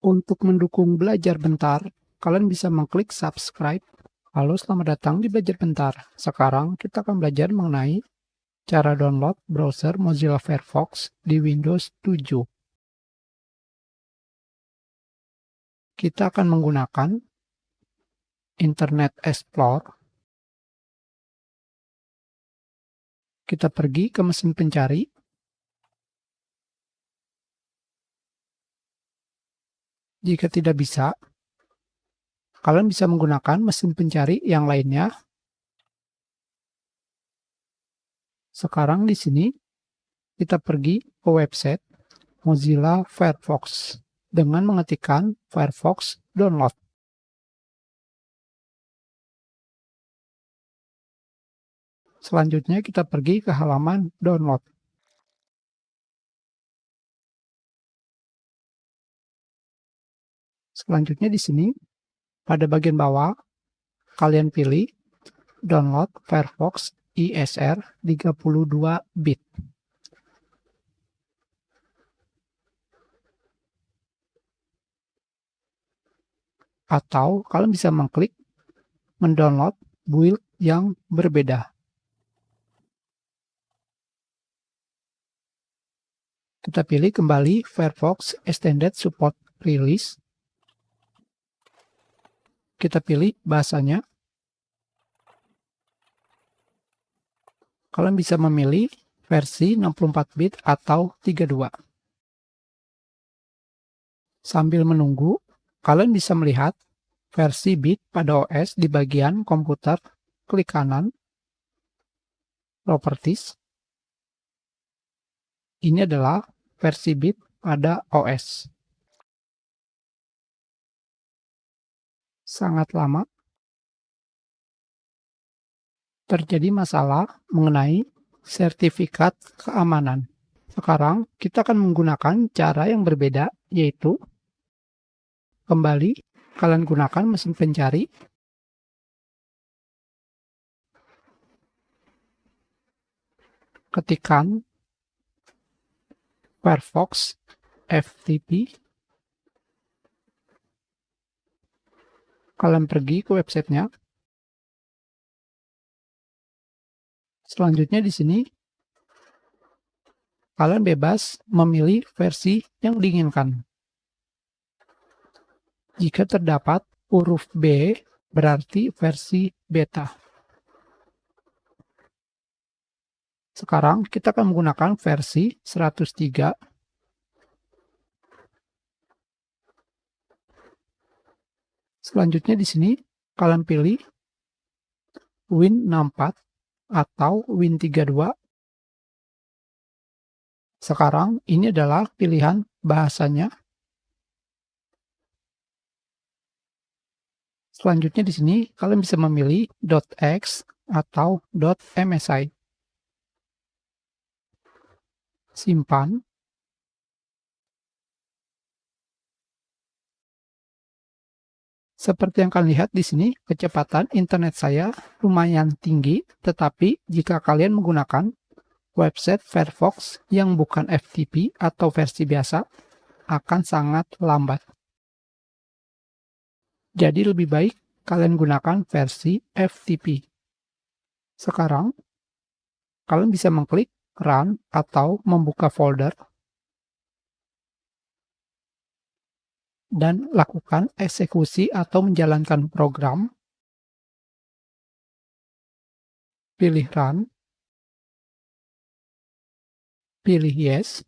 Untuk mendukung Belajar Bentar, kalian bisa mengklik subscribe. Halo, selamat datang di Belajar Bentar. Sekarang kita akan belajar mengenai cara download browser Mozilla Firefox di Windows 7. Kita akan menggunakan Internet Explorer. Kita pergi ke mesin pencari. Jika tidak bisa, kalian bisa menggunakan mesin pencari yang lainnya. Sekarang di sini kita pergi ke website Mozilla Firefox dengan mengetikkan Firefox Download. Selanjutnya kita pergi ke halaman download. Selanjutnya di sini pada bagian bawah kalian pilih download Firefox ISR 32 bit. Atau kalian bisa mengklik mendownload build yang berbeda. Kita pilih kembali Firefox Extended Support Release. Kita pilih bahasanya. Kalian bisa memilih versi 64 bit atau 32. Sambil menunggu, kalian bisa melihat versi bit pada OS di bagian komputer. Klik kanan, Properties. Ini adalah versi bit pada OS. Sangat lama. Terjadi masalah mengenai sertifikat keamanan. Sekarang kita akan menggunakan cara yang berbeda, yaitu kembali kalian gunakan mesin pencari. Ketikkan Firefox FTP. Kalian pergi ke websitenya. Selanjutnya di sini kalian bebas memilih versi yang diinginkan. Jika terdapat huruf B, berarti versi beta. Sekarang kita akan menggunakan versi 103. Selanjutnya di sini kalian pilih Win64 atau Win32. Sekarang ini adalah pilihan bahasanya. Selanjutnya di sini kalian bisa memilih .x atau .msi. Simpan. Seperti yang kalian lihat di sini, kecepatan internet saya lumayan tinggi, tetapi jika kalian menggunakan website Firefox yang bukan FTP atau versi biasa, akan sangat lambat. Jadi lebih baik kalian gunakan versi FTP. Sekarang, kalian bisa mengklik Run atau membuka folder dan lakukan eksekusi atau menjalankan program. Pilih Run. Pilih Yes.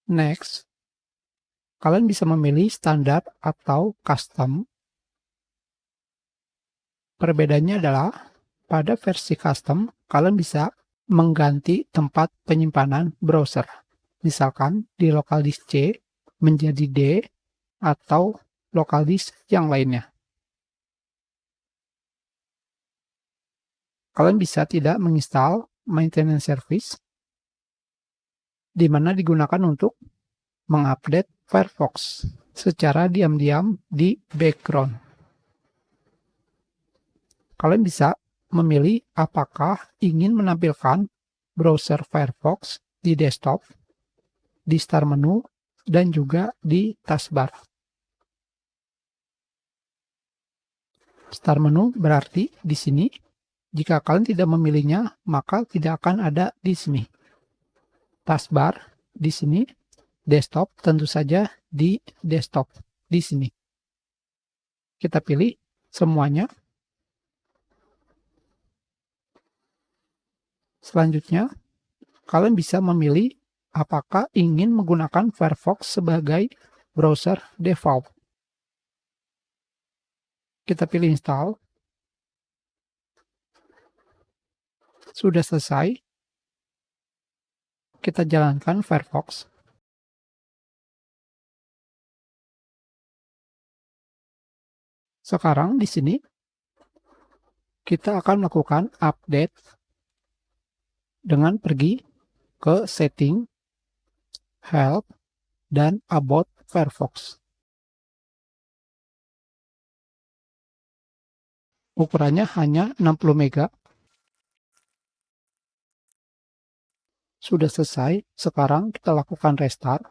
Next. Kalian bisa memilih standar atau custom. Perbedaannya adalah pada versi custom, kalian bisa mengganti tempat penyimpanan browser. Misalkan di local disk C menjadi D atau local disk yang lainnya. Kalian bisa tidak menginstal maintenance service, di mana digunakan untuk mengupdate Firefox secara diam-diam di background. Kalian bisa memilih apakah ingin menampilkan browser Firefox di desktop, di start menu, dan juga di taskbar. Start menu berarti di sini. Jika kalian tidak memilihnya, maka tidak akan ada di sini. Taskbar di sini, desktop tentu saja di desktop di sini. Kita pilih semuanya. Selanjutnya, kalian bisa memilih apakah ingin menggunakan Firefox sebagai browser default. Kita pilih install. Sudah selesai. Kita jalankan Firefox. Sekarang di sini kita akan melakukan update dengan pergi ke setting, help, dan about Firefox. Ukurannya hanya 60 MB. Sudah selesai. Sekarang kita lakukan restart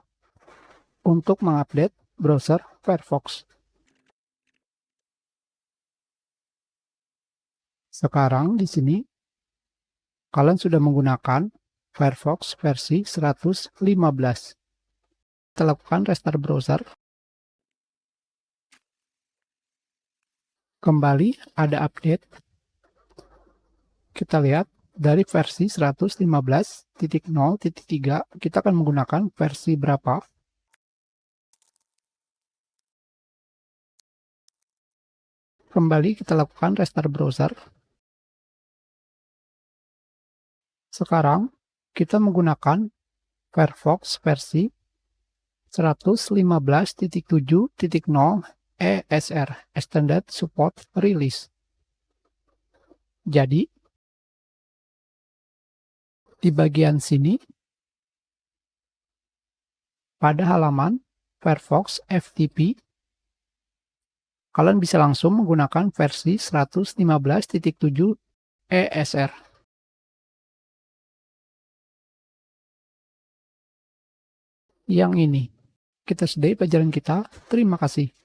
untuk mengupdate browser Firefox. Sekarang di sini kalian sudah menggunakan Firefox versi 115. Kita lakukan restart browser. Kembali ada update. Kita lihat dari versi 115.0.3 kita akan menggunakan versi berapa? Kembali kita lakukan restart browser. Sekarang kita menggunakan Firefox versi 115.7.0 ESR, Extended Support Release. Jadi, di bagian sini, pada halaman Firefox FTP, kalian bisa langsung menggunakan versi 115.7 ESR. Yang ini. Kita sudahi pelajaran kita. Terima kasih.